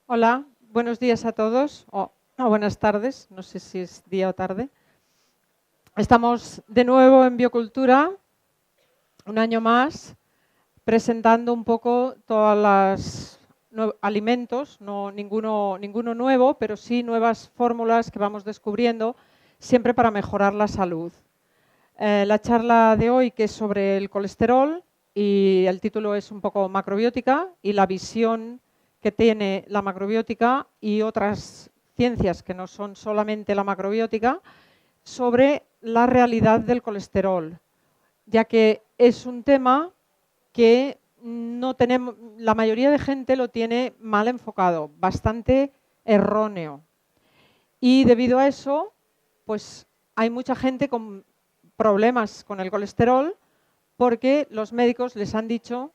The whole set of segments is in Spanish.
Hola, buenos días a todos, o buenas tardes, no sé si es día o tarde. Estamos de nuevo en Biocultura, un año más, presentando un poco todos los alimentos, no ninguno nuevo, pero sí nuevas fórmulas que vamos descubriendo, siempre para mejorar la salud. La charla de hoy, que es sobre el colesterol, y el título es un poco macrobiótica y la visión que tiene la macrobiótica y otras ciencias que no son solamente la macrobiótica sobre la realidad del colesterol, ya que es un tema que no tenemos, la mayoría de gente lo tiene mal enfocado, bastante erróneo. Y debido a eso, pues hay mucha gente con problemas con el colesterol porque los médicos les han dicho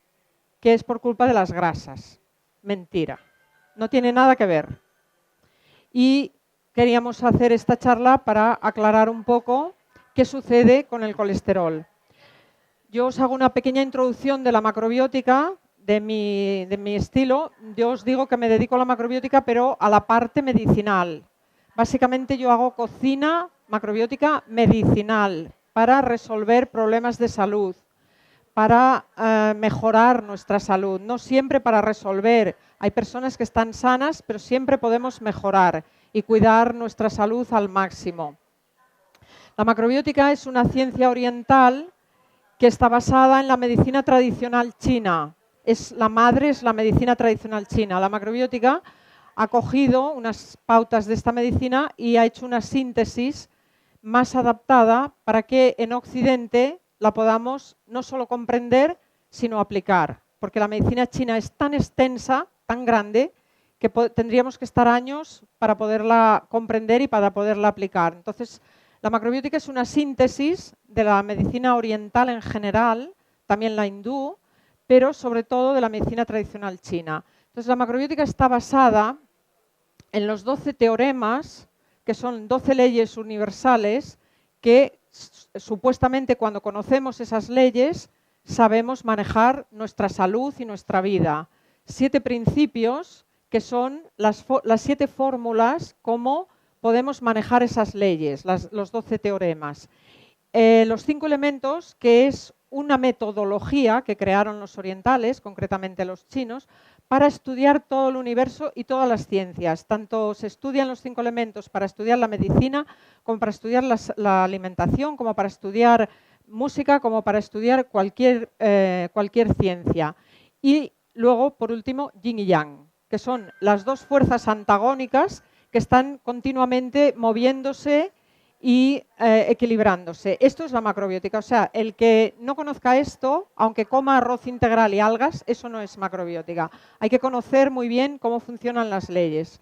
que es por culpa de las grasas. Mentira, no tiene nada que ver. Y queríamos hacer esta charla para aclarar un poco qué sucede con el colesterol. Yo os hago una pequeña introducción de la macrobiótica, de mi estilo. Yo os digo que me dedico a la macrobiótica, pero a la parte medicinal. Básicamente yo hago cocina macrobiótica medicinal para resolver problemas de salud, para mejorar nuestra salud, no siempre para resolver. Hay personas que están sanas, pero siempre podemos mejorar y cuidar nuestra salud al máximo. La macrobiótica es una ciencia oriental que está basada en la medicina tradicional china. La madre es la medicina tradicional china. La macrobiótica ha cogido unas pautas de esta medicina y ha hecho una síntesis más adaptada para que en Occidente la podamos no solo comprender, sino aplicar. Porque la medicina china es tan extensa, tan grande, que tendríamos que estar años para poderla comprender y para poderla aplicar. Entonces, la macrobiótica es una síntesis de la medicina oriental en general, también la hindú, pero sobre todo de la medicina tradicional china. Entonces, la macrobiótica está basada en los 12 teoremas, que son 12 leyes universales, que supuestamente cuando conocemos esas leyes sabemos manejar nuestra salud y nuestra vida. 7 principios que son las 7 fórmulas como podemos manejar esas leyes, los 12 teoremas. Los 5 elementos, que es una metodología que crearon los orientales, concretamente los chinos, para estudiar todo el universo y todas las ciencias. Tanto se estudian los 5 elementos para estudiar la medicina, como para estudiar la alimentación, como para estudiar música, como para estudiar cualquier ciencia. Y luego, por último, yin y yang, que son las dos fuerzas antagónicas que están continuamente moviéndose y equilibrándose. Esto es la macrobiótica. O sea, el que no conozca esto, aunque coma arroz integral y algas, eso no es macrobiótica. Hay que conocer muy bien cómo funcionan las leyes.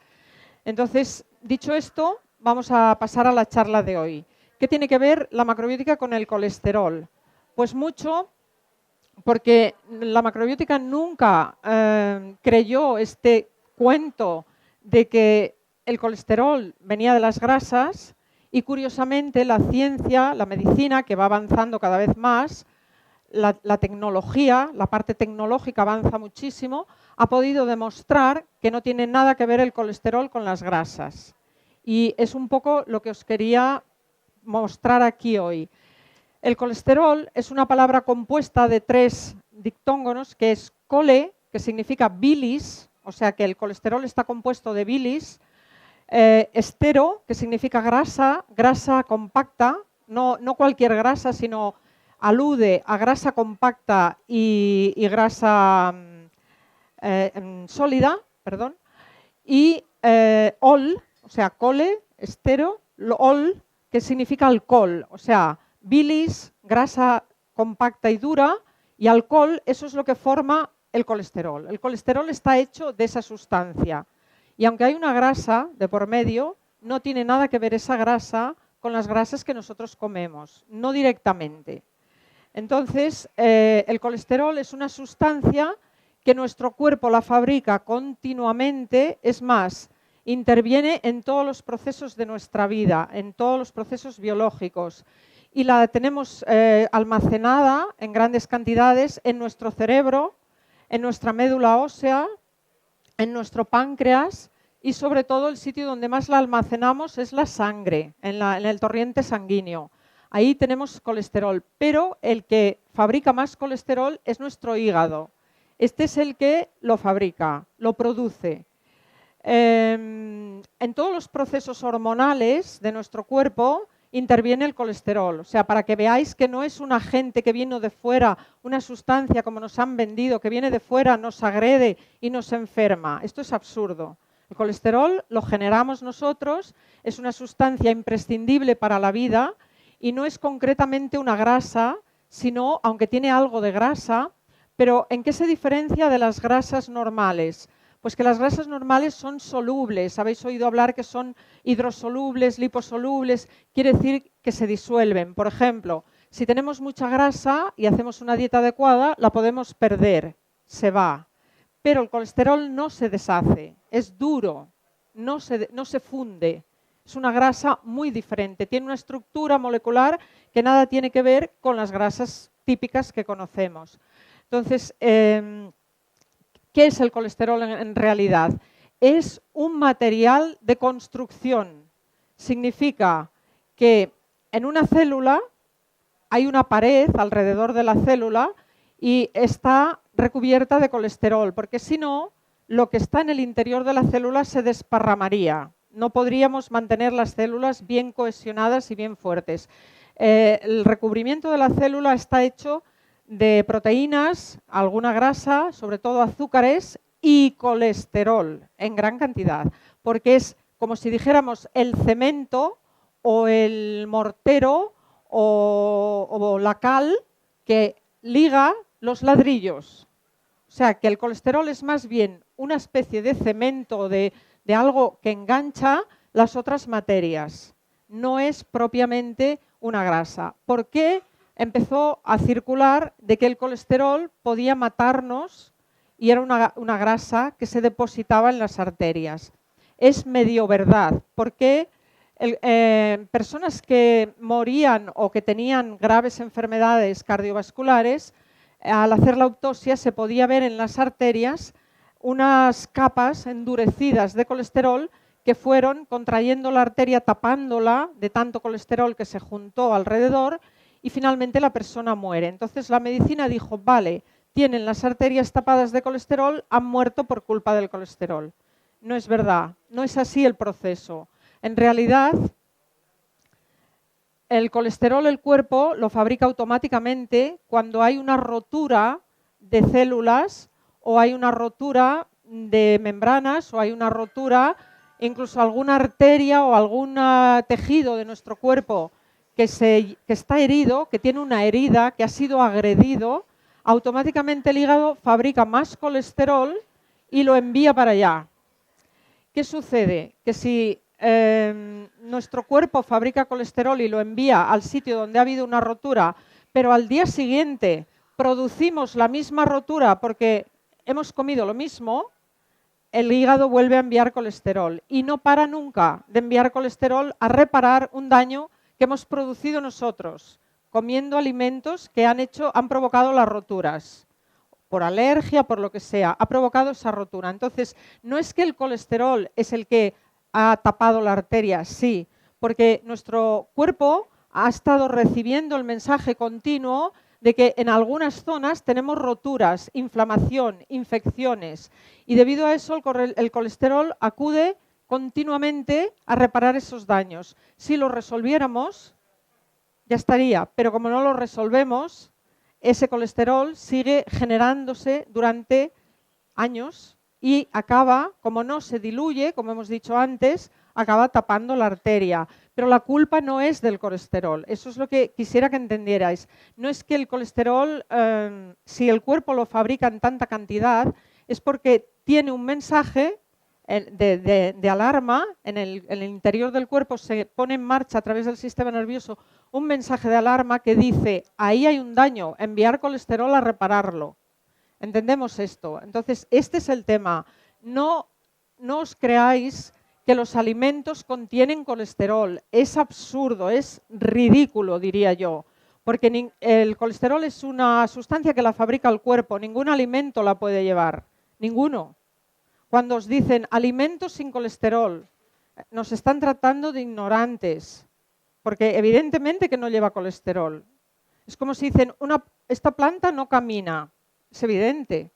Entonces, dicho esto, vamos a pasar a la charla de hoy. ¿Qué tiene que ver la macrobiótica con el colesterol? Pues mucho, porque la macrobiótica nunca creyó este cuento de que el colesterol venía de las grasas. Y curiosamente la ciencia, la medicina, que va avanzando cada vez más, la tecnología, la parte tecnológica avanza muchísimo, ha podido demostrar que no tiene nada que ver el colesterol con las grasas. Y es un poco lo que os quería mostrar aquí hoy. El colesterol es una palabra compuesta de 3 diptóngonos, que es cole, que significa bilis, o sea que el colesterol está compuesto de bilis, estero, que significa grasa, grasa compacta, no cualquier grasa, sino alude a grasa compacta y grasa sólida, perdón, y ol, o sea, cole, estero, ol, que significa alcohol, o sea, bilis, grasa compacta y dura, y alcohol, eso es lo que forma el colesterol. El colesterol está hecho de esa sustancia. Y aunque hay una grasa de por medio, no tiene nada que ver esa grasa con las grasas que nosotros comemos, no directamente. Entonces, el colesterol es una sustancia que nuestro cuerpo la fabrica continuamente, es más, interviene en todos los procesos de nuestra vida, en todos los procesos biológicos. Y la tenemos almacenada en grandes cantidades en nuestro cerebro, en nuestra médula ósea, en nuestro páncreas y sobre todo el sitio donde más la almacenamos es la sangre, en el torrente sanguíneo. Ahí tenemos colesterol, pero el que fabrica más colesterol es nuestro hígado. Este es el que lo fabrica, lo produce. En todos los procesos hormonales de nuestro cuerpo interviene el colesterol. O sea, para que veáis que no es un agente que viene de fuera, una sustancia como nos han vendido, que viene de fuera, nos agrede y nos enferma. Esto es absurdo. El colesterol lo generamos nosotros, es una sustancia imprescindible para la vida y no es concretamente una grasa, sino, aunque tiene algo de grasa, pero ¿en qué se diferencia de las grasas normales? Pues que las grasas normales son solubles. Habéis oído hablar que son hidrosolubles, liposolubles, quiere decir que se disuelven. Por ejemplo, si tenemos mucha grasa y hacemos una dieta adecuada, la podemos perder, se va. Pero el colesterol no se deshace, es duro, no se funde. Es una grasa muy diferente, tiene una estructura molecular que nada tiene que ver con las grasas típicas que conocemos. Entonces, ¿qué es el colesterol en realidad? Es un material de construcción. Significa que en una célula hay una pared alrededor de la célula y está recubierta de colesterol, porque si no, lo que está en el interior de la célula se desparramaría. No podríamos mantener las células bien cohesionadas y bien fuertes. El recubrimiento de la célula está hecho de proteínas, alguna grasa, sobre todo azúcares y colesterol en gran cantidad, porque es como si dijéramos el cemento o el mortero o la cal que liga los ladrillos. O sea, que el colesterol es más bien una especie de cemento, de algo que engancha las otras materias. No es propiamente una grasa. ¿Por qué empezó a circular de que el colesterol podía matarnos y era una grasa que se depositaba en las arterias? Es medio verdad, porque personas que morían o que tenían graves enfermedades cardiovasculares, al hacer la autopsia se podía ver en las arterias unas capas endurecidas de colesterol que fueron contrayendo la arteria, tapándola de tanto colesterol que se juntó alrededor y finalmente la persona muere. Entonces la medicina dijo, vale, tienen las arterias tapadas de colesterol, han muerto por culpa del colesterol. No es verdad, no es así el proceso. En realidad, el colesterol el cuerpo lo fabrica automáticamente cuando hay una rotura de células o hay una rotura de membranas o hay una rotura, incluso alguna arteria o algún tejido de nuestro cuerpo que está herido, que tiene una herida, que ha sido agredido, automáticamente el hígado fabrica más colesterol y lo envía para allá. ¿Qué sucede? Que si nuestro cuerpo fabrica colesterol y lo envía al sitio donde ha habido una rotura, pero al día siguiente producimos la misma rotura porque hemos comido lo mismo, el hígado vuelve a enviar colesterol y no para nunca de enviar colesterol a reparar un daño que hemos producido nosotros, comiendo alimentos que han provocado las roturas. Por alergia, por lo que sea, ha provocado esa rotura. Entonces, no es que el colesterol es el que ha tapado la arteria, sí, porque nuestro cuerpo ha estado recibiendo el mensaje continuo de que en algunas zonas tenemos roturas, inflamación, infecciones, y debido a eso el colesterol acude continuamente a reparar esos daños. Si lo resolviéramos, ya estaría, pero como no lo resolvemos, ese colesterol sigue generándose durante años y acaba, como no se diluye, como hemos dicho antes, acaba tapando la arteria. Pero la culpa no es del colesterol, eso es lo que quisiera que entendierais. No es que el colesterol, si el cuerpo lo fabrica en tanta cantidad, es porque tiene un mensaje de alarma, en el interior del cuerpo se pone en marcha a través del sistema nervioso un mensaje de alarma que dice, ahí hay un daño, enviar colesterol a repararlo. ¿Entendemos esto? Entonces, este es el tema. No os creáis que los alimentos contienen colesterol. Es absurdo, es ridículo, diría yo. Porque el colesterol es una sustancia que la fabrica el cuerpo. Ningún alimento la puede llevar. Ninguno. Cuando os dicen alimentos sin colesterol, nos están tratando de ignorantes, porque evidentemente que no lleva colesterol. Es como si dicen, esta planta no camina, es evidente.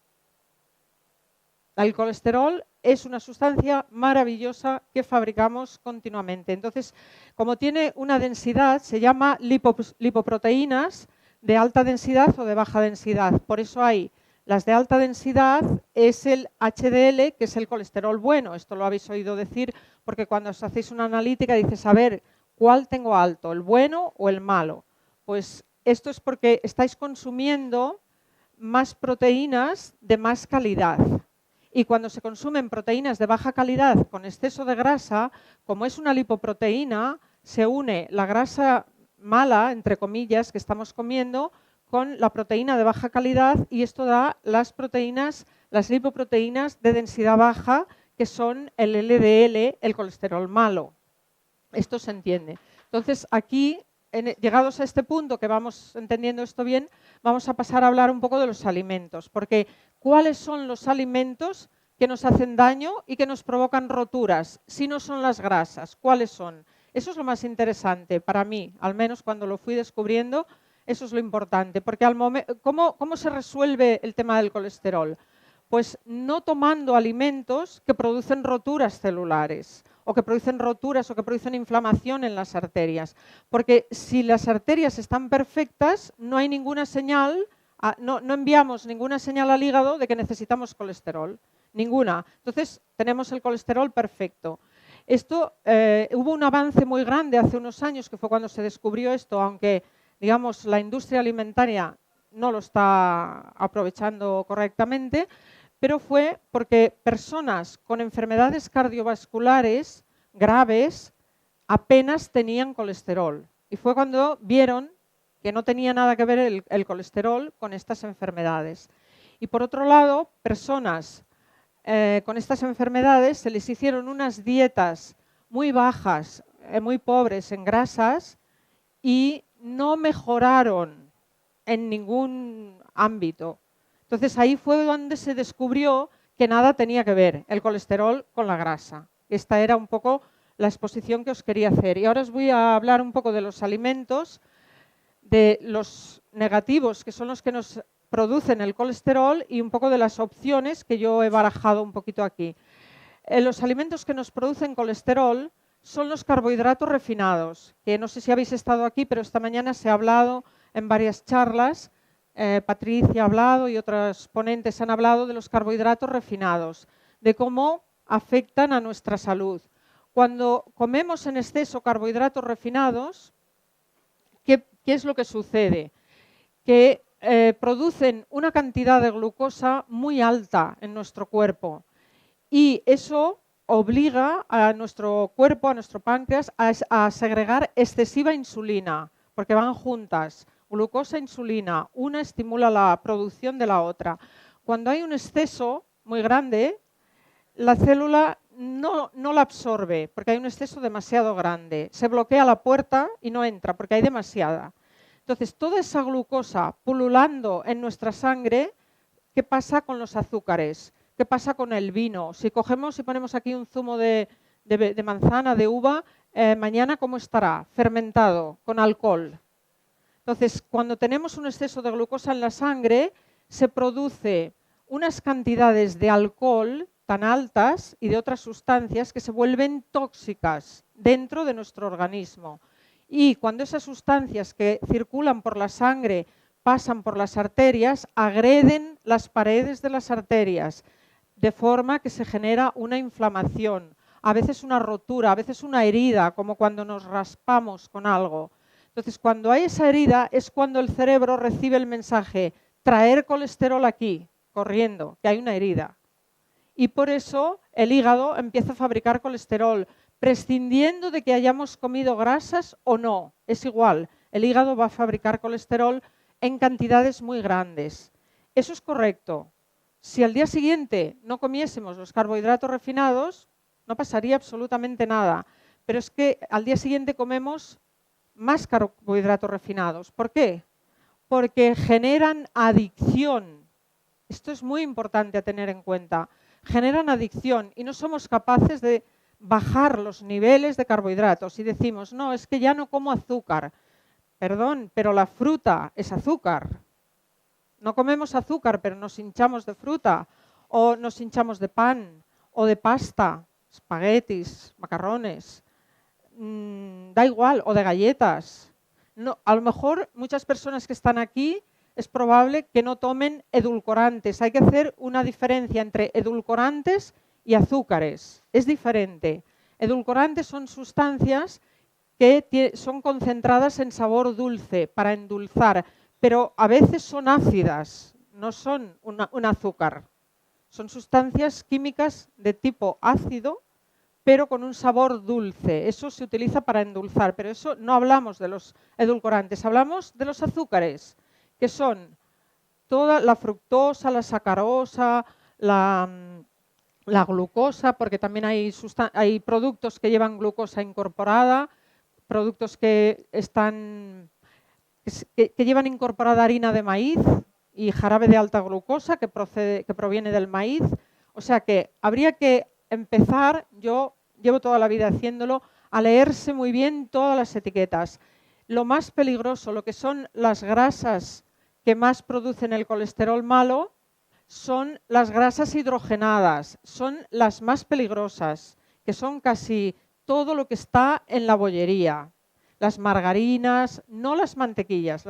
El colesterol es una sustancia maravillosa que fabricamos continuamente. Entonces, como tiene una densidad, se llama lipoproteínas de alta densidad o de baja densidad. Por eso hay las de alta densidad, es el HDL, que es el colesterol bueno. Esto lo habéis oído decir porque cuando os hacéis una analítica dices, a ver, ¿cuál tengo alto, el bueno o el malo? Pues esto es porque estáis consumiendo más proteínas de más calidad. Y cuando se consumen proteínas de baja calidad con exceso de grasa, como es una lipoproteína, se une la grasa mala, entre comillas, que estamos comiendo, con la proteína de baja calidad y esto da las lipoproteínas de densidad baja, que son el LDL, el colesterol malo. Esto se entiende. Entonces, aquí, llegados a este punto, que vamos entendiendo esto bien, vamos a pasar a hablar un poco de los alimentos, porque ¿cuáles son los alimentos que nos hacen daño y que nos provocan roturas? Si no son las grasas, ¿cuáles son? Eso es lo más interesante para mí, al menos cuando lo fui descubriendo, eso es lo importante, porque ¿cómo se resuelve el tema del colesterol? Pues no tomando alimentos que producen roturas celulares o que producen roturas o que producen inflamación en las arterias. Porque si las arterias están perfectas, no hay ninguna señal, no enviamos ninguna señal al hígado de que necesitamos colesterol. Ninguna. Entonces, tenemos el colesterol perfecto. Esto, hubo un avance muy grande hace unos años, que fue cuando se descubrió esto, aunque, digamos, la industria alimentaria no lo está aprovechando correctamente, pero fue porque personas con enfermedades cardiovasculares graves apenas tenían colesterol. Y fue cuando vieron que no tenía nada que ver el colesterol con estas enfermedades. Y por otro lado, personas con estas enfermedades se les hicieron unas dietas muy bajas, muy pobres en grasas y no mejoraron en ningún ámbito. Entonces ahí fue donde se descubrió que nada tenía que ver el colesterol con la grasa. Esta era un poco la exposición que os quería hacer. Y ahora os voy a hablar un poco de los alimentos, de los negativos, que son los que nos producen el colesterol, y un poco de las opciones que yo he barajado un poquito aquí. Los alimentos que nos producen colesterol son los carbohidratos refinados, que no sé si habéis estado aquí, pero esta mañana se ha hablado en varias charlas. Patricia ha hablado y otros ponentes han hablado de los carbohidratos refinados, de cómo afectan a nuestra salud. Cuando comemos en exceso carbohidratos refinados, ¿qué es lo que sucede? Que producen una cantidad de glucosa muy alta en nuestro cuerpo y eso obliga a nuestro cuerpo, a nuestro páncreas, a segregar excesiva insulina, porque van juntas. Glucosa e insulina, una estimula la producción de la otra. Cuando hay un exceso muy grande, la célula no la absorbe porque hay un exceso demasiado grande. Se bloquea la puerta y no entra porque hay demasiada. Entonces, toda esa glucosa pululando en nuestra sangre, ¿qué pasa con los azúcares? ¿Qué pasa con el vino? Si cogemos y ponemos aquí un zumo de manzana, de uva, mañana ¿cómo estará? Fermentado, con alcohol. Entonces, cuando tenemos un exceso de glucosa en la sangre, se produce unas cantidades de alcohol tan altas y de otras sustancias que se vuelven tóxicas dentro de nuestro organismo. Y cuando esas sustancias que circulan por la sangre pasan por las arterias, agreden las paredes de las arterias, de forma que se genera una inflamación, a veces una rotura, a veces una herida, como cuando nos raspamos con algo. Entonces, cuando hay esa herida es cuando el cerebro recibe el mensaje, traer colesterol aquí, corriendo, que hay una herida. Y por eso el hígado empieza a fabricar colesterol, prescindiendo de que hayamos comido grasas o no. Es igual, el hígado va a fabricar colesterol en cantidades muy grandes. Eso es correcto. Si al día siguiente no comiésemos los carbohidratos refinados, no pasaría absolutamente nada. Pero es que al día siguiente comemos más carbohidratos refinados. ¿Por qué? Porque generan adicción. Esto es muy importante a tener en cuenta. generan adicción y no somos capaces de bajar los niveles de carbohidratos y decimos, no, es que ya no como azúcar. Perdón, pero la fruta es azúcar. No comemos azúcar, pero nos hinchamos de fruta o nos hinchamos de pan o de pasta, espaguetis, macarrones, da igual, o de galletas. No, a lo mejor muchas personas que están aquí es probable que no tomen edulcorantes. Hay que hacer una diferencia entre edulcorantes y azúcares. Es diferente. Edulcorantes son sustancias que son concentradas en sabor dulce para endulzar, pero a veces son ácidas, no son un azúcar. Son sustancias químicas de tipo ácido, pero con un sabor dulce. Eso se utiliza para endulzar, pero eso no hablamos de los edulcorantes, hablamos de los azúcares, que son toda la fructosa, la sacarosa, la glucosa, porque también hay productos que llevan glucosa incorporada, productos que llevan incorporada harina de maíz y jarabe de alta glucosa que proviene del maíz. O sea que habría que empezar, yo llevo toda la vida haciéndolo, a leerse muy bien todas las etiquetas. Lo más peligroso, lo que son las grasas que más producen el colesterol malo, son las grasas hidrogenadas, son las más peligrosas, que son casi todo lo que está en la bollería. Las margarinas, no las mantequillas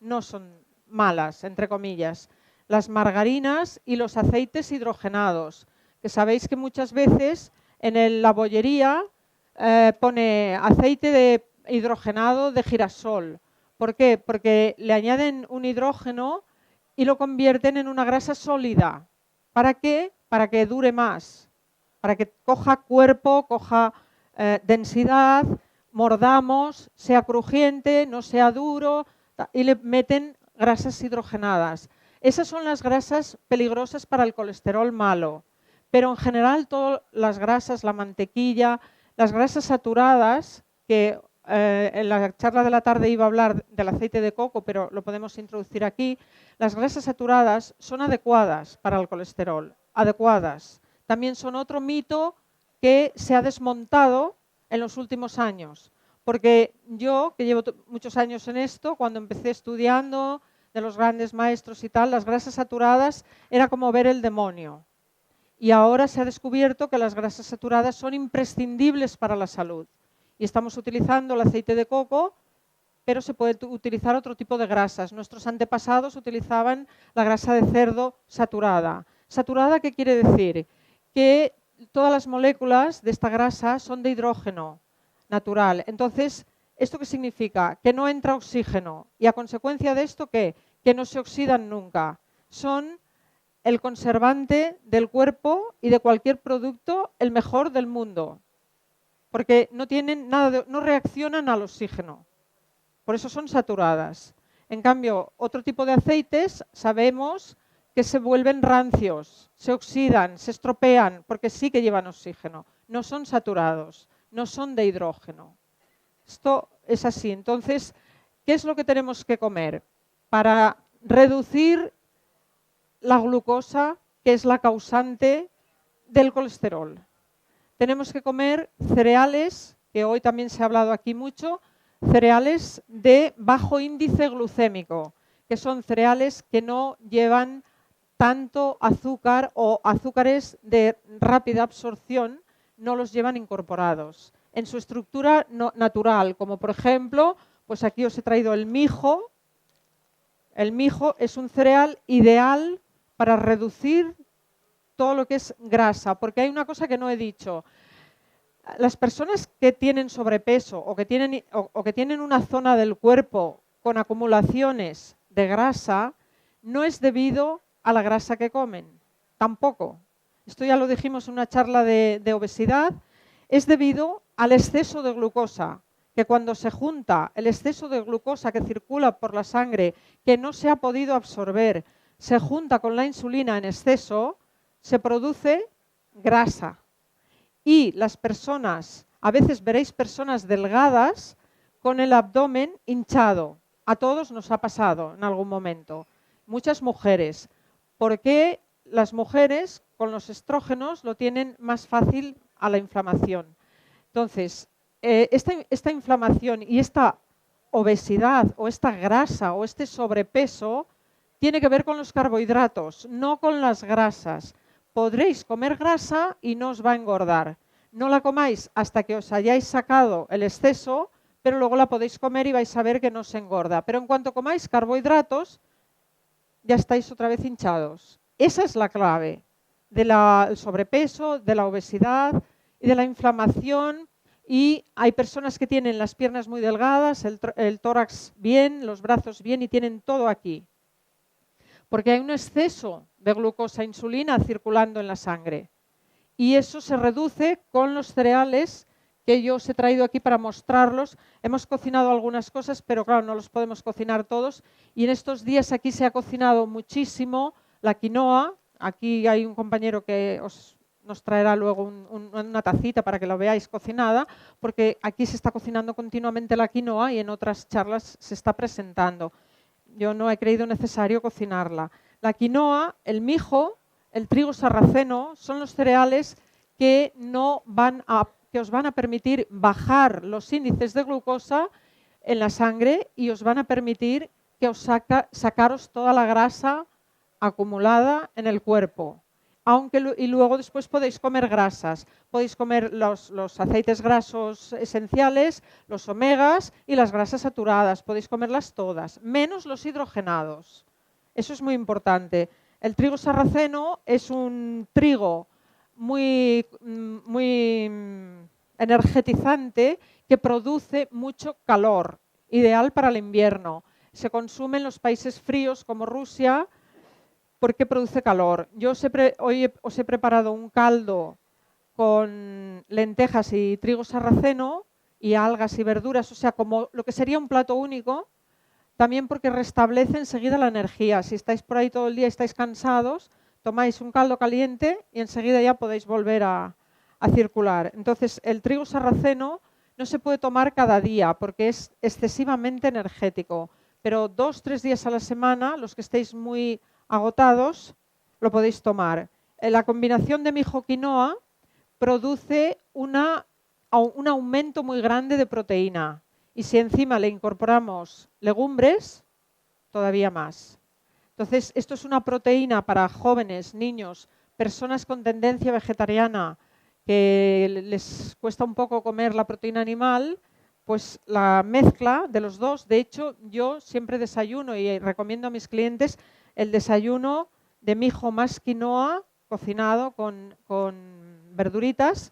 no son malas, entre comillas. Las margarinas y los aceites hidrogenados, que sabéis que muchas veces en la bollería pone aceite hidrogenado de girasol. ¿Por qué? Porque le añaden un hidrógeno y lo convierten en una grasa sólida. ¿Para qué? Para que dure más, para que coja cuerpo, coja densidad, mordamos, sea crujiente, no sea duro, y le meten grasas hidrogenadas. Esas son las grasas peligrosas para el colesterol malo, pero en general todas las grasas, la mantequilla, las grasas saturadas, que en la charla de la tarde iba a hablar del aceite de coco, pero lo podemos introducir aquí, las grasas saturadas son adecuadas para el colesterol, adecuadas. También son otro mito que se ha desmontado en los últimos años, porque yo, que llevo muchos años en esto, cuando empecé estudiando de los grandes maestros y tal, las grasas saturadas era como ver el demonio. Y ahora se ha descubierto que las grasas saturadas son imprescindibles para la salud. Y estamos utilizando el aceite de coco, pero se puede utilizar otro tipo de grasas. Nuestros antepasados utilizaban la grasa de cerdo saturada. ¿Saturada qué quiere decir? Que todas las moléculas de esta grasa son de hidrógeno natural. Entonces, ¿esto qué significa? Que no entra oxígeno. Y a consecuencia de esto, ¿qué? Que no se oxidan nunca. Son el conservante del cuerpo y de cualquier producto el mejor del mundo. Porque no tienen nada no reaccionan al oxígeno. Por eso son saturadas. En cambio, otro tipo de aceites sabemos que se vuelven rancios, se oxidan, se estropean, porque sí que llevan oxígeno. No son saturados, no son de hidrógeno. Esto es así. Entonces, ¿qué es lo que tenemos que comer? Para reducir la glucosa, que es la causante del colesterol. Tenemos que comer cereales, que hoy también se ha hablado aquí mucho, cereales de bajo índice glucémico, que son cereales que no llevan tanto azúcar o azúcares de rápida absorción, no los llevan incorporados. En su estructura natural, como por ejemplo, pues aquí os he traído el mijo. El mijo es un cereal ideal para reducir todo lo que es grasa, porque hay una cosa que no he dicho. Las personas que tienen sobrepeso o que tienen una zona del cuerpo con acumulaciones de grasa, no es debido a la grasa que comen, tampoco. Esto ya lo dijimos en una charla de obesidad, es debido al exceso de glucosa, que cuando se junta el exceso de glucosa que circula por la sangre, que no se ha podido absorber, se junta con la insulina en exceso, se produce grasa. Y las personas, a veces veréis personas delgadas con el abdomen hinchado. A todos nos ha pasado en algún momento. Muchas mujeres. ¿Por qué las mujeres con los estrógenos lo tienen más fácil a la inflamación. Entonces, esta inflamación y esta obesidad o esta grasa o este sobrepeso tiene que ver con los carbohidratos, no con las grasas. Podréis comer grasa y no os va a engordar. No la comáis hasta que os hayáis sacado el exceso, pero luego la podéis comer y vais a ver que no se engorda. Pero en cuanto comáis carbohidratos, ya estáis otra vez hinchados. Esa es la clave del sobrepeso, de la obesidad y de la inflamación. Y hay personas que tienen las piernas muy delgadas, el tórax bien, los brazos bien y tienen todo aquí. Porque hay un exceso de glucosa e insulina circulando en la sangre. Y eso se reduce con los cereales que yo os he traído aquí para mostrarlos. Hemos cocinado algunas cosas, pero claro, no los podemos cocinar todos. Y en estos días aquí se ha cocinado muchísimo la quinoa. Aquí hay un compañero que nos traerá luego una tacita para que la veáis cocinada, porque aquí se está cocinando continuamente la quinoa y en otras charlas se está presentando. Yo no he creído necesario cocinarla. La quinoa, el mijo, el trigo sarraceno son los cereales que os van a permitir bajar los índices de glucosa en la sangre y os van a permitir que os sacaros toda la grasa acumulada en el cuerpo. Y luego después podéis comer grasas. Podéis comer los aceites grasos esenciales, los omegas y las grasas saturadas. Podéis comerlas todas, menos los hidrogenados. Eso es muy importante. El trigo sarraceno es un trigo muy energetizante que produce mucho calor, ideal para el invierno. Se consume en los países fríos como Rusia porque produce calor. Hoy os he preparado un caldo con lentejas y trigo sarraceno y algas y verduras, o sea, como lo que sería un plato único, también porque restablece enseguida la energía. Si estáis por ahí todo el día y estáis cansados, tomáis un caldo caliente y enseguida ya podéis volver a circular. Entonces, el trigo sarraceno no se puede tomar cada día porque es excesivamente energético, pero 2 o 3 días a la semana, los que estéis muy agotados, lo podéis tomar. La combinación de mijo-quinoa produce un aumento muy grande de proteína y si encima le incorporamos legumbres, todavía más. Entonces, esto es una proteína para jóvenes, niños, personas con tendencia vegetariana que les cuesta un poco comer la proteína animal, pues la mezcla de los dos. De hecho, yo siempre desayuno y recomiendo a mis clientes el desayuno de mijo más quinoa cocinado con verduras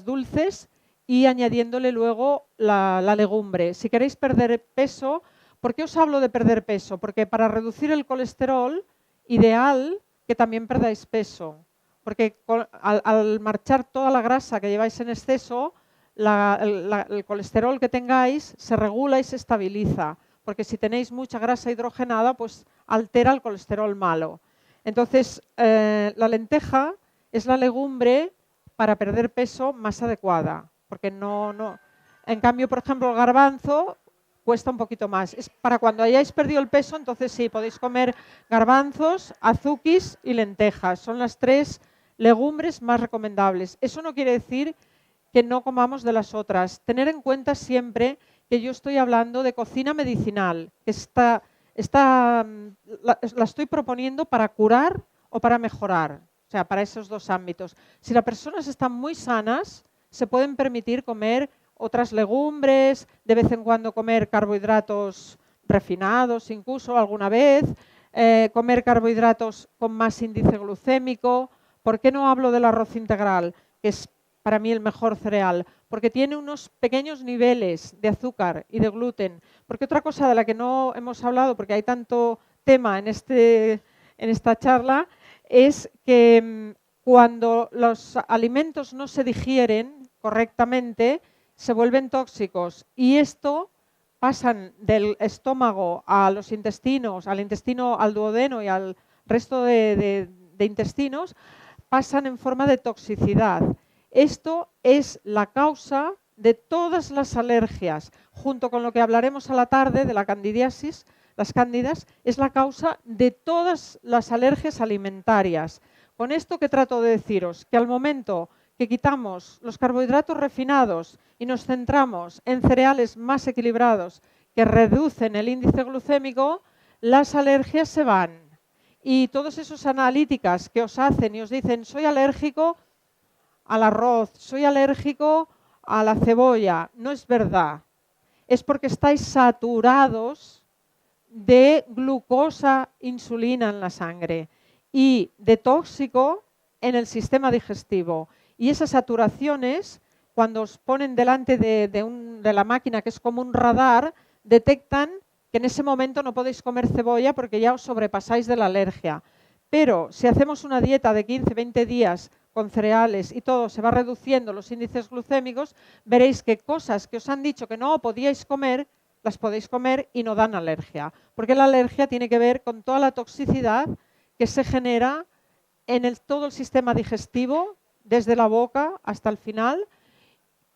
dulces y añadiéndole luego la legumbre. Si queréis perder peso, ¿por qué os hablo de perder peso? Porque para reducir el colesterol, ideal que también perdáis peso. Porque al marchar toda la grasa que lleváis en exceso, el colesterol que tengáis se regula y se estabiliza. Porque si tenéis mucha grasa hidrogenada, pues altera el colesterol malo. Entonces, la lenteja es la legumbre para perder peso más adecuada. Porque en cambio, por ejemplo, el garbanzo cuesta un poquito más. Es para cuando hayáis perdido el peso, entonces sí, podéis comer garbanzos, azuquis y lentejas. Son las 3 legumbres más recomendables. Eso no quiere decir que no comamos de las otras. Tener en cuenta siempre que yo estoy hablando de cocina medicinal, que la estoy proponiendo para curar o para mejorar, o sea, para esos 2 ámbitos. Si las personas están muy sanas, se pueden permitir comer otras legumbres, de vez en cuando comer carbohidratos refinados, incluso alguna vez, comer carbohidratos con más índice glucémico. ¿Por qué no hablo del arroz integral, que es para mí el mejor cereal? Porque tiene unos pequeños niveles de azúcar y de gluten. Porque otra cosa de la que no hemos hablado, porque hay tanto tema en esta charla, es que cuando los alimentos no se digieren correctamente, se vuelven tóxicos. Y esto pasan del estómago a los intestinos, al intestino, al duodeno y al resto de intestinos, pasan en forma de toxicidad. Esto es la causa de todas las alergias, junto con lo que hablaremos a la tarde de la candidiasis, las cándidas, es la causa de todas las alergias alimentarias. Con esto que trato de deciros, que al momento que quitamos los carbohidratos refinados y nos centramos en cereales más equilibrados que reducen el índice glucémico, las alergias se van. Y todos esos analíticas que os hacen y os dicen soy alérgico al arroz, soy alérgico a la cebolla, no es verdad. Es porque estáis saturados de glucosa, insulina en la sangre y de tóxico en el sistema digestivo. Y esas saturaciones, cuando os ponen delante de la máquina, que es como un radar, detectan que en ese momento no podéis comer cebolla porque ya os sobrepasáis de la alergia. Pero si hacemos una dieta de 15-20 días con cereales y todo, se va reduciendo los índices glucémicos, veréis que cosas que os han dicho que no podíais comer, las podéis comer y no dan alergia. Porque la alergia tiene que ver con toda la toxicidad que se genera en todo el sistema digestivo, desde la boca hasta el final,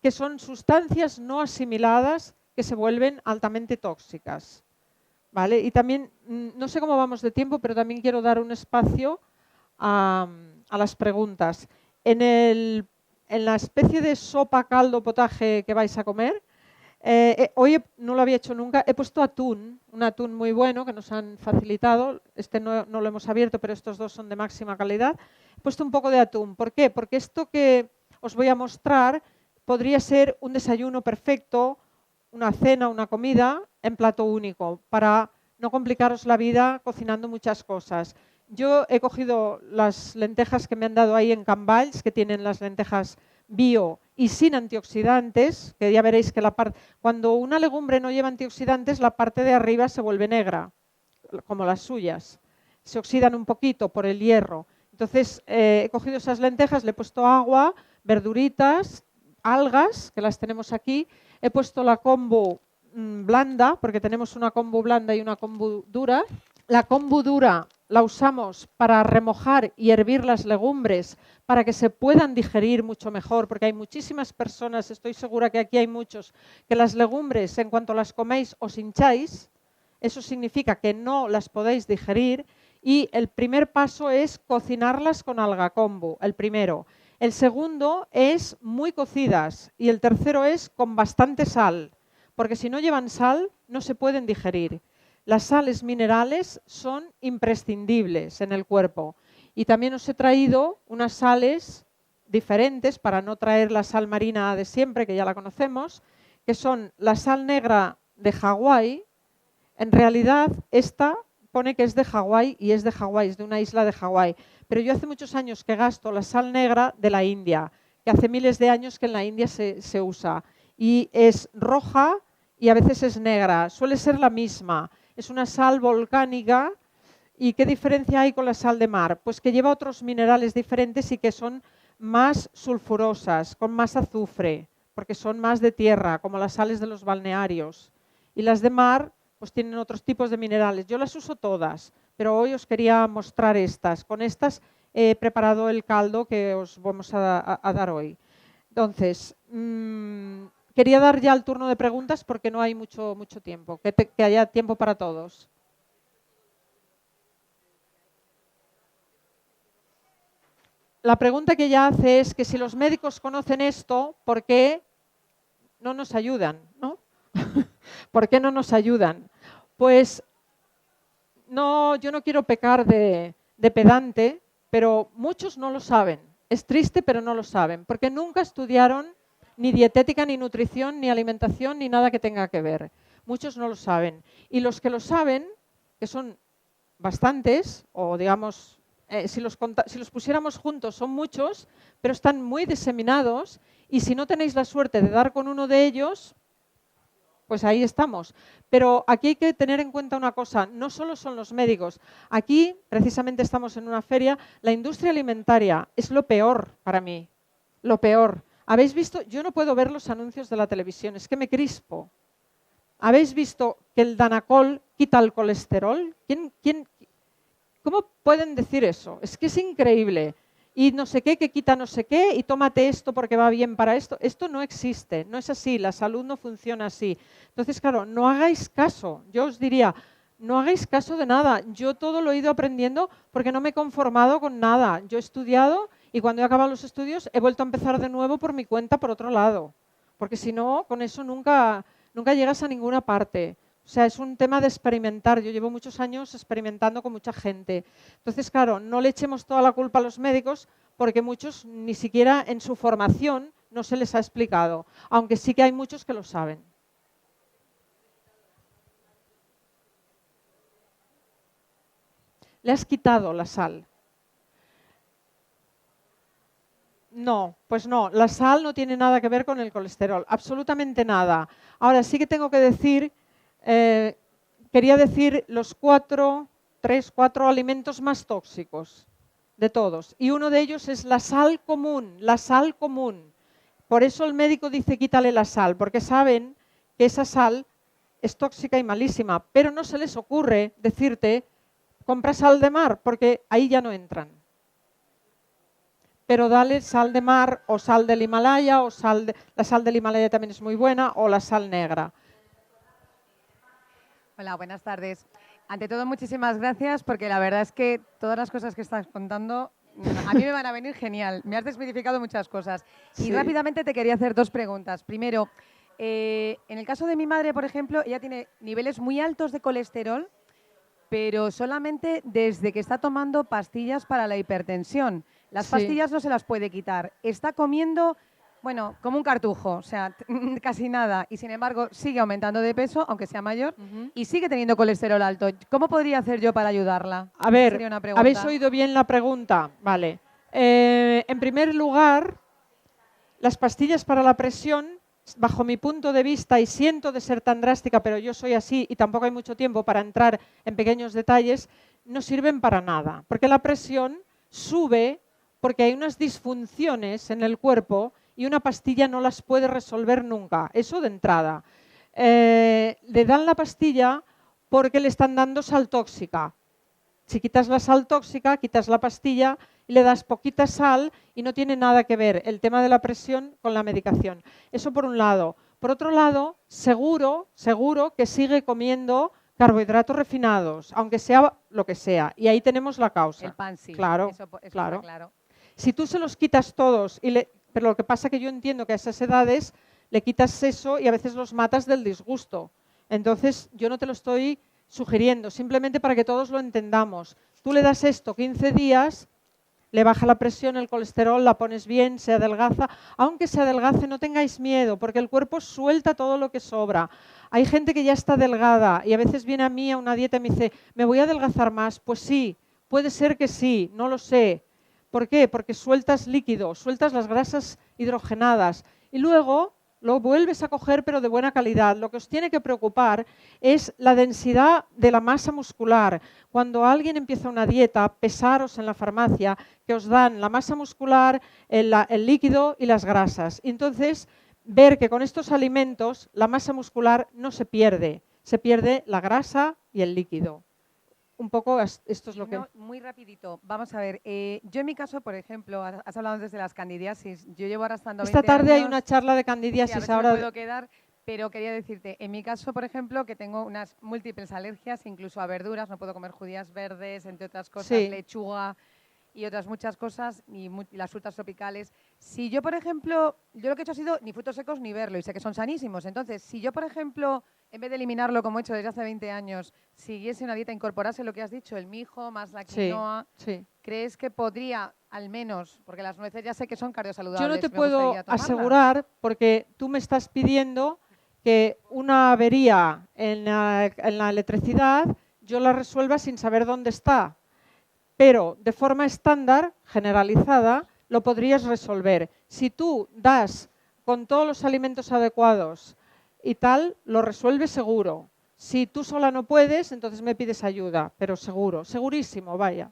que son sustancias no asimiladas que se vuelven altamente tóxicas. ¿Vale? Y también, no sé cómo vamos de tiempo, pero también quiero dar un espacio a las preguntas. En la especie de sopa, caldo, potaje que vais a comer, hoy no lo había hecho nunca, he puesto atún, un atún muy bueno que nos han facilitado. Este no lo hemos abierto, pero estos dos son de máxima calidad. He puesto un poco de atún. ¿Por qué? Porque esto que os voy a mostrar podría ser un desayuno perfecto, una cena, una comida en plato único, para no complicaros la vida cocinando muchas cosas. Yo he cogido las lentejas que me han dado ahí en Can Valls, que tienen las lentejas bio y sin antioxidantes, que ya veréis que cuando una legumbre no lleva antioxidantes, la parte de arriba se vuelve negra, como las suyas. Se oxidan un poquito por el hierro. Entonces he cogido esas lentejas, le he puesto agua, verduritas, algas, que las tenemos aquí. He puesto la kombu blanda, porque tenemos una kombu blanda y una kombu dura. La kombu dura la usamos para remojar y hervir las legumbres para que se puedan digerir mucho mejor, porque hay muchísimas personas, estoy segura que aquí hay muchos, que las legumbres, en cuanto las coméis, os hincháis. Eso significa que no las podéis digerir. Y el primer paso es cocinarlas con alga kombu, el primero. El segundo es muy cocidas y el tercero es con bastante sal, porque si no llevan sal no se pueden digerir. Las sales minerales son imprescindibles en el cuerpo. Y también os he traído unas sales diferentes para no traer la sal marina de siempre, que ya la conocemos, que son la sal negra de Hawái. En realidad esta pone que es de Hawái y es de Hawái, es de una isla de Hawái. Pero yo hace muchos años que gasto la sal negra de la India, que hace miles de años que en la India se usa. Y es roja y a veces es negra, suele ser la misma. Es una sal volcánica. ¿Y qué diferencia hay con la sal de mar? Pues que lleva otros minerales diferentes y que son más sulfurosas, con más azufre, porque son más de tierra, como las sales de los balnearios. Y las de mar pues tienen otros tipos de minerales. Yo las uso todas, pero hoy os quería mostrar estas. Con estas he preparado el caldo que os vamos a dar hoy. Entonces, quería dar ya el turno de preguntas porque no hay mucho tiempo, que haya tiempo para todos. La pregunta que ella hace es que si los médicos conocen esto, ¿por qué no nos ayudan? ¿No? ¿Por qué no nos ayudan? Pues yo no quiero pecar de pedante, pero muchos no lo saben. Es triste, pero no lo saben, porque nunca estudiaron ni dietética, ni nutrición, ni alimentación, ni nada que tenga que ver. Muchos no lo saben. Y los que lo saben, que son bastantes, o digamos, si los pusiéramos juntos son muchos, pero están muy diseminados, y si no tenéis la suerte de dar con uno de ellos, pues ahí estamos. Pero aquí hay que tener en cuenta una cosa, no solo son los médicos. Aquí, precisamente estamos en una feria, la industria alimentaria es lo peor para mí, lo peor. ¿Habéis visto? Yo no puedo ver los anuncios de la televisión, es que me crispo. ¿Habéis visto que el Danacol quita el colesterol? ¿Cómo pueden decir eso? Es que es increíble. Y no sé qué, que quita no sé qué, y tómate esto porque va bien para esto. Esto no existe, no es así, la salud no funciona así. Entonces, claro, no hagáis caso. Yo os diría, no hagáis caso de nada. Yo todo lo he ido aprendiendo porque no me he conformado con nada. Yo he estudiado y cuando he acabado los estudios he vuelto a empezar de nuevo por mi cuenta por otro lado. Porque si no, con eso nunca llegas a ninguna parte. O sea, es un tema de experimentar. Yo llevo muchos años experimentando con mucha gente. Entonces, claro, no le echemos toda la culpa a los médicos porque muchos ni siquiera en su formación no se les ha explicado, aunque sí que hay muchos que lo saben. Le has quitado la sal. No, pues no, la sal no tiene nada que ver con el colesterol, absolutamente nada. Ahora sí que tengo que decir, quería decir los 4 alimentos más tóxicos de todos. Y uno de ellos es la sal común, la sal común. Por eso el médico dice quítale la sal, porque saben que esa sal es tóxica y malísima, pero no se les ocurre decirte compra sal de mar, porque ahí ya no entran. Pero dale sal de mar o sal del Himalaya, o la sal del Himalaya también es muy buena, o la sal negra. Hola, buenas tardes. Ante todo, muchísimas gracias, porque la verdad es que todas las cosas que estás contando a mí me van a venir genial. Me has desmitificado muchas cosas. Sí. Y rápidamente te quería hacer 2 preguntas. Primero, en el caso de mi madre, por ejemplo, ella tiene niveles muy altos de colesterol, pero solamente desde que está tomando pastillas para la hipertensión. Las pastillas no se las puede quitar. Está comiendo, bueno, como un cartujo, o sea, casi nada. Y sin embargo, sigue aumentando de peso, aunque sea mayor, y sigue teniendo colesterol alto. ¿Cómo podría hacer yo para ayudarla? A ver, sería una pregunta. ¿habéis oído bien la pregunta? Vale. En primer lugar, las pastillas para la presión, bajo mi punto de vista, y siento de ser tan drástica, pero yo soy así y tampoco hay mucho tiempo para entrar en pequeños detalles, no sirven para nada. Porque la presión sube porque hay unas disfunciones en el cuerpo y una pastilla no las puede resolver nunca. Eso de entrada. Le dan la pastilla porque le están dando sal tóxica. Si quitas la sal tóxica, quitas la pastilla y le das poquita sal y no tiene nada que ver el tema de la presión con la medicación. Eso por un lado. Por otro lado, seguro que sigue comiendo carbohidratos refinados, aunque sea lo que sea. Y ahí tenemos la causa. El pan sí. Claro, eso claro. Está claro. Si tú se los quitas todos, pero lo que pasa es que yo entiendo que a esas edades le quitas eso y a veces los matas del disgusto. Entonces, yo no te lo estoy sugiriendo, simplemente para que todos lo entendamos. Tú le das esto 15 días, le baja la presión, el colesterol, la pones bien, se adelgaza. Aunque se adelgace, no tengáis miedo, porque el cuerpo suelta todo lo que sobra. Hay gente que ya está delgada y a veces viene a mí a una dieta y me dice, ¿me voy a adelgazar más? Pues sí, puede ser que sí, no lo sé. ¿Por qué? Porque sueltas líquido, sueltas las grasas hidrogenadas y luego lo vuelves a coger, pero de buena calidad. Lo que os tiene que preocupar es la densidad de la masa muscular. Cuando alguien empieza una dieta, pesaros en la farmacia, que os dan la masa muscular, el líquido y las grasas. Y entonces, ver que con estos alimentos la masa muscular no se pierde la grasa y el líquido. Un poco esto es lo que... Muy rapidito. Vamos a ver. Yo en mi caso, por ejemplo, has hablado antes de las candidiasis. Yo llevo arrastrando 20 Esta tarde años. hay una charla de candidiasis. Sí, a ver ahora si me puedo quedar, pero quería decirte, en mi caso, por ejemplo, que tengo unas múltiples alergias, incluso a verduras, no puedo comer judías verdes, entre otras cosas, Sí. lechuga y otras muchas cosas, y las frutas tropicales. Si yo, por ejemplo, yo lo que he hecho ha sido ni frutos secos ni verlo, y sé que son sanísimos. Entonces, si yo, por ejemplo, en vez de eliminarlo como he hecho desde hace 20 años, siguiese una dieta, incorporase lo que has dicho, el mijo más la quinoa, sí. ¿crees que podría, al menos, porque las nueces ya sé que son cardiosaludables? Yo no te me puedo gustaría tomarlas? asegurar, porque tú me estás pidiendo que una avería en la electricidad yo la resuelva sin saber dónde está. Pero de forma estándar, generalizada, lo podrías resolver. Si tú das con todos los alimentos adecuados y tal, lo resuelves seguro. Si tú sola no puedes, entonces me pides ayuda, pero seguro, segurísimo, vaya.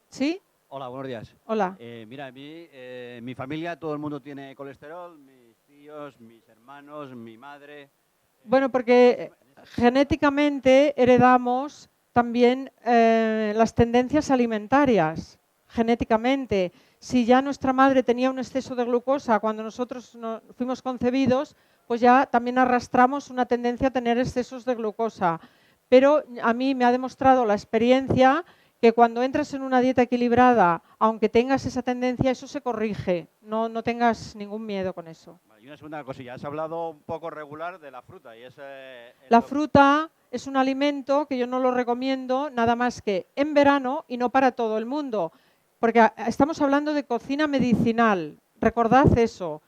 ¿Sí? Hola, buenos días. Hola. Mira, mi familia, todo el mundo tiene colesterol, mis tíos, mis hermanos, mi madre. Bueno, porque genéticamente heredamos también las tendencias alimentarias, genéticamente. Si ya nuestra madre tenía un exceso de glucosa cuando nosotros fuimos concebidos, pues ya también arrastramos una tendencia a tener excesos de glucosa. pero a mí me ha demostrado la experiencia que cuando entras en una dieta equilibrada, aunque tengas esa tendencia, eso se corrige. No tengas ningún miedo con eso. Y una segunda cosilla, has hablado un poco regular de la fruta. Y la fruta es un alimento que yo no lo recomiendo nada más que en verano y no para todo el mundo, porque estamos hablando de cocina medicinal. Recordad eso.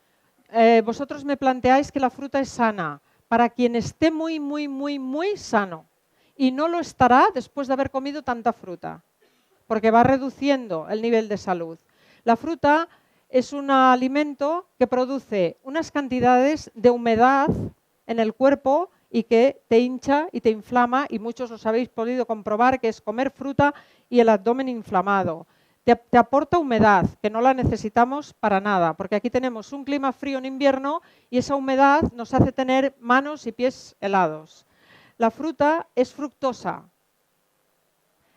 Vosotros me planteáis que la fruta es sana para quien esté muy, muy, muy, muy sano. Y no lo estará después de haber comido tanta fruta, porque va reduciendo el nivel de salud. La fruta es un alimento que produce unas cantidades de humedad en el cuerpo y que te hincha y te inflama, y muchos los habéis podido comprobar, que es comer fruta y el abdomen inflamado. Te aporta humedad, que no la necesitamos para nada, porque aquí tenemos un clima frío en invierno y esa humedad nos hace tener manos y pies helados. La fruta es fructosa.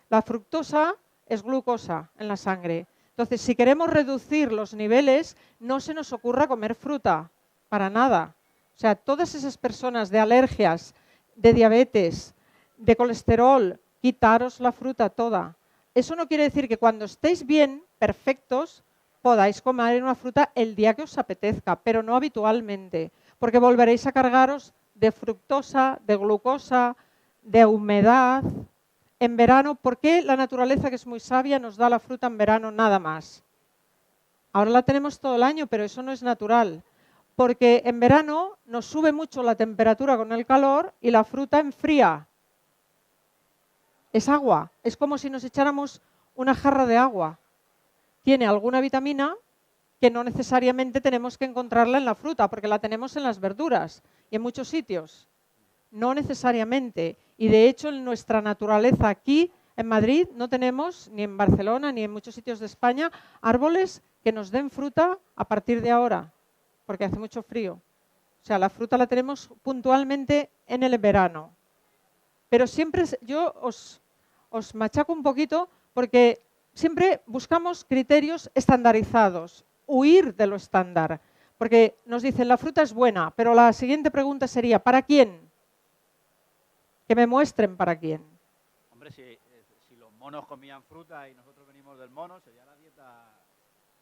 La fructosa es glucosa en la sangre. Entonces, si queremos reducir los niveles, no se nos ocurra comer fruta, para nada. O sea, todas esas personas de alergias, de diabetes, de colesterol, quitaros la fruta toda. Eso no quiere decir que cuando estéis bien, perfectos, podáis comer una fruta el día que os apetezca, pero no habitualmente, porque volveréis a cargaros de fructosa, de glucosa, de humedad. En verano, ¿por qué la naturaleza, que es muy sabia, nos da la fruta en verano nada más? Ahora la tenemos todo el año, pero eso no es natural, porque en verano nos sube mucho la temperatura con el calor y la fruta enfría. Es agua, es como si nos echáramos una jarra de agua. Tiene alguna vitamina que no necesariamente tenemos que encontrarla en la fruta, porque la tenemos en las verduras y en muchos sitios. No necesariamente. Y de hecho, en nuestra naturaleza aquí en Madrid no tenemos, ni en Barcelona, ni en muchos sitios de España, árboles que nos den fruta a partir de ahora, porque hace mucho frío. O sea, la fruta la tenemos puntualmente en el verano. Pero siempre yo os machaco un poquito porque siempre buscamos criterios estandarizados, huir de lo estándar. Porque nos dicen, la fruta es buena, pero la siguiente pregunta sería, ¿para quién? Que me muestren para quién. Hombre, si los monos comían fruta y nosotros venimos del mono, sería la dieta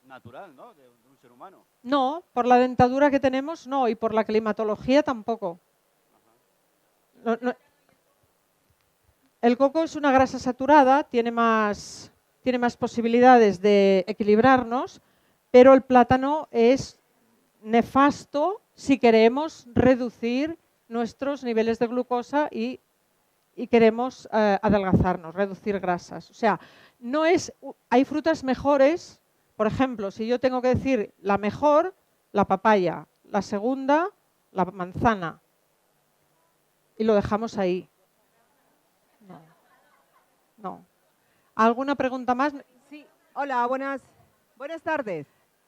natural, ¿no?, de un ser humano. No, por la dentadura que tenemos, no, y por la climatología tampoco. No. El coco es una grasa saturada, tiene más posibilidades de equilibrarnos, pero el plátano es nefasto si queremos reducir nuestros niveles de glucosa y queremos adelgazarnos, reducir grasas. O sea, hay frutas mejores. Por ejemplo, si yo tengo que decir la mejor, la papaya, la segunda, la manzana. Y lo dejamos ahí. No. ¿Alguna pregunta más? Sí, hola, buenas tardes.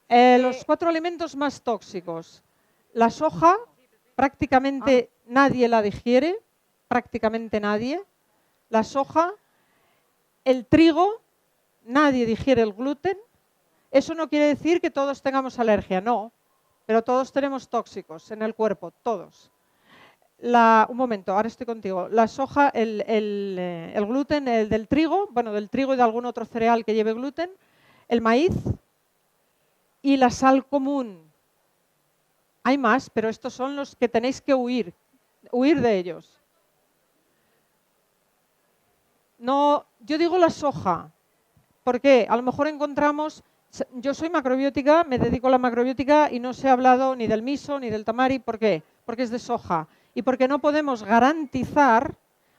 Los 4 alimentos más tóxicos. La soja, prácticamente nadie la digiere, prácticamente nadie. La soja, el trigo, nadie digiere el gluten. Eso no quiere decir que todos tengamos alergia, no, pero todos tenemos tóxicos en el cuerpo, todos. Un momento, ahora estoy contigo. La soja, el gluten, el del trigo, bueno, del trigo y de algún otro cereal que lleve gluten, el maíz y la sal común. Hay más, pero estos son los que tenéis que huir de ellos. No, yo digo la soja, porque a lo mejor encontramos. Yo soy macrobiótica, me dedico a la macrobiótica y no se ha hablado ni del miso ni del tamari. ¿Por qué? Porque es de soja. Y porque no podemos garantizar,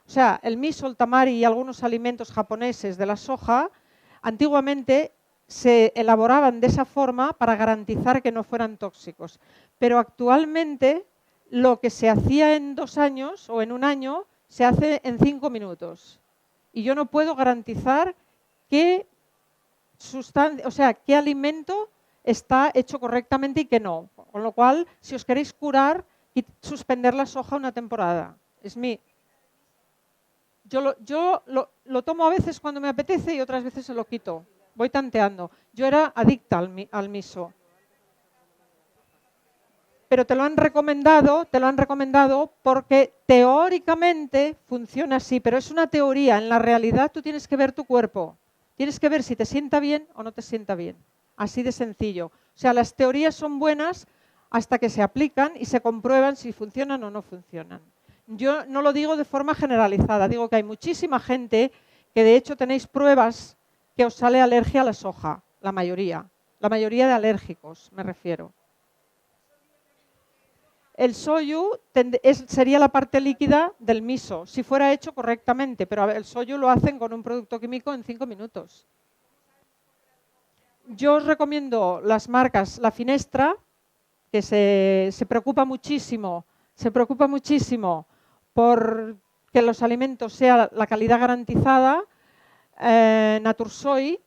o sea, el miso, el tamari y algunos alimentos japoneses de la soja, antiguamente se elaboraban de esa forma para garantizar que no fueran tóxicos. Pero actualmente lo que se hacía en 2 años o en 1 año se hace en 5 minutos. Y yo no puedo garantizar qué alimento está hecho correctamente y qué no. Con lo cual, si os queréis curar, suspender la soja una temporada. Yo lo tomo a veces cuando me apetece y otras veces se lo quito. Voy tanteando. Yo era adicta al miso. pero te lo han recomendado porque teóricamente funciona así, pero es una teoría. En la realidad tú tienes que ver tu cuerpo, tienes que ver si te sienta bien o no te sienta bien. Así de sencillo. O sea, las teorías son buenas hasta que se aplican y se comprueban si funcionan o no funcionan. Yo no lo digo de forma generalizada, digo que hay muchísima gente que de hecho tenéis pruebas que os sale alergia a la soja, la mayoría de alérgicos me refiero. El soyu sería la parte líquida del miso, si fuera hecho correctamente, pero el soyu lo hacen con un producto químico en 5 minutos. Yo os recomiendo las marcas La Finestra, que se preocupa muchísimo por que los alimentos sean la calidad garantizada. Natursoy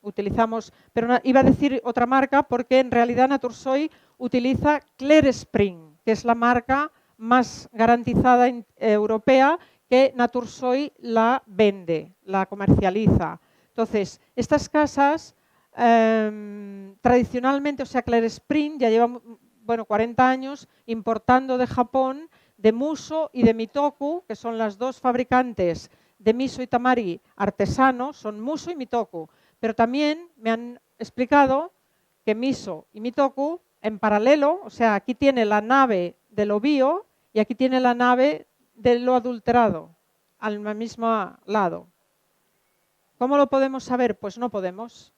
utilizamos, pero iba a decir otra marca porque en realidad Natursoy utiliza Clear Spring, que es la marca más garantizada europea, que Natursoy la vende, la comercializa. Entonces, estas casas tradicionalmente, o sea, Clear Spring ya lleva 40 años importando de Japón de Muso y de Mitoku, que son las dos fabricantes de miso y tamari artesanos, son Muso y Mitoku. Pero también me han explicado que miso y Mitoku en paralelo, o sea, aquí tiene la nave de lo bio y aquí tiene la nave de lo adulterado, al mismo lado. ¿Cómo lo podemos saber? Pues no podemos.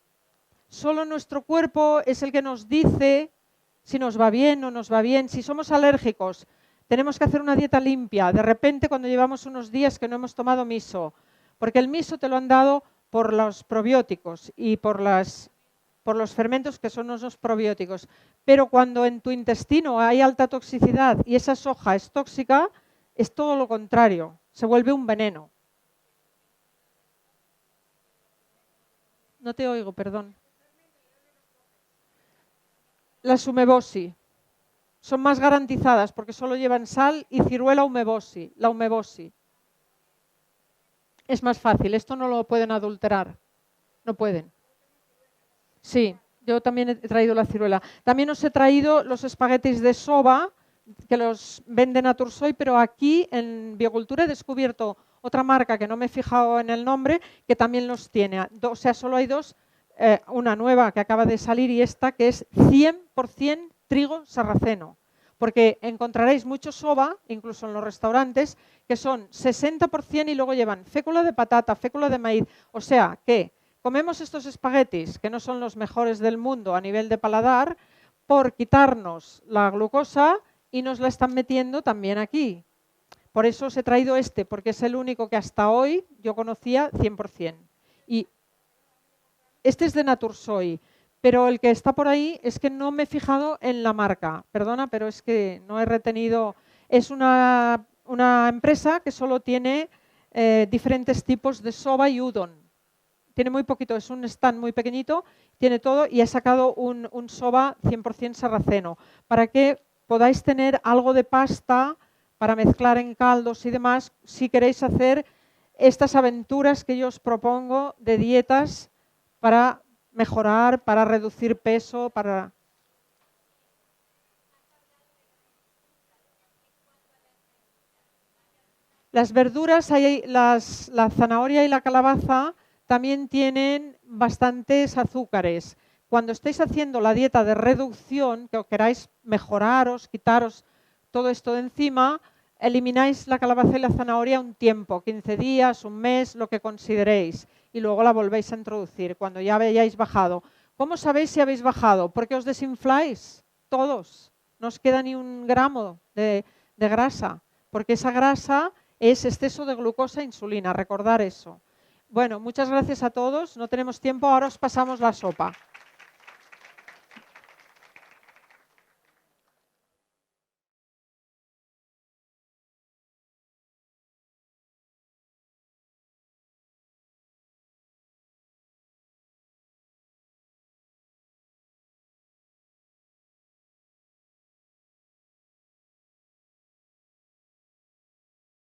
Solo nuestro cuerpo es el que nos dice si nos va bien o no nos va bien. Si somos alérgicos, tenemos que hacer una dieta limpia. De repente, cuando llevamos unos días que no hemos tomado miso, porque el miso te lo han dado por los probióticos y por los fermentos que son los probióticos. Pero cuando en tu intestino hay alta toxicidad y esa soja es tóxica, es todo lo contrario, se vuelve un veneno. No te oigo, perdón. Las umeboshi son más garantizadas porque solo llevan sal y ciruela umeboshi, la umeboshi. Es más fácil, esto no lo pueden adulterar, no pueden. Sí, yo también he traído la ciruela. También os he traído los espaguetis de soba, que los vende Natursoy, pero aquí en Biocultura he descubierto otra marca que no me he fijado en el nombre, que también los tiene. O sea, solo hay dos, una nueva que acaba de salir y esta que es 100% trigo sarraceno. Porque encontraréis mucho soba, incluso en los restaurantes, que son 60% y luego llevan fécula de patata, fécula de maíz. O sea, que comemos estos espaguetis, que no son los mejores del mundo a nivel de paladar, por quitarnos la glucosa y nos la están metiendo también aquí. Por eso os he traído este, porque es el único que hasta hoy yo conocía 100%. Y este es de Natursoy, pero el que está por ahí es que no me he fijado en la marca. Perdona, pero es que no he retenido. Es una empresa que solo tiene diferentes tipos de soba y udon. Tiene muy poquito, es un stand muy pequeñito, tiene todo y he sacado un soba 100% sarraceno para que podáis tener algo de pasta para mezclar en caldos y demás si queréis hacer estas aventuras que yo os propongo de dietas para mejorar, para reducir peso, para... Las verduras, la zanahoria y la calabaza también tienen bastantes azúcares. Cuando estéis haciendo la dieta de reducción, que os queráis mejoraros, quitaros todo esto de encima, elimináis la calabaza y la zanahoria un tiempo, 15 días, un mes, lo que consideréis, y luego la volvéis a introducir cuando ya hayáis bajado. ¿Cómo sabéis si habéis bajado? Porque os desinfláis todos, no os queda ni un gramo de grasa, porque esa grasa es exceso de glucosa e insulina, recordar eso. Bueno, muchas gracias a todos, no tenemos tiempo, ahora os pasamos la sopa.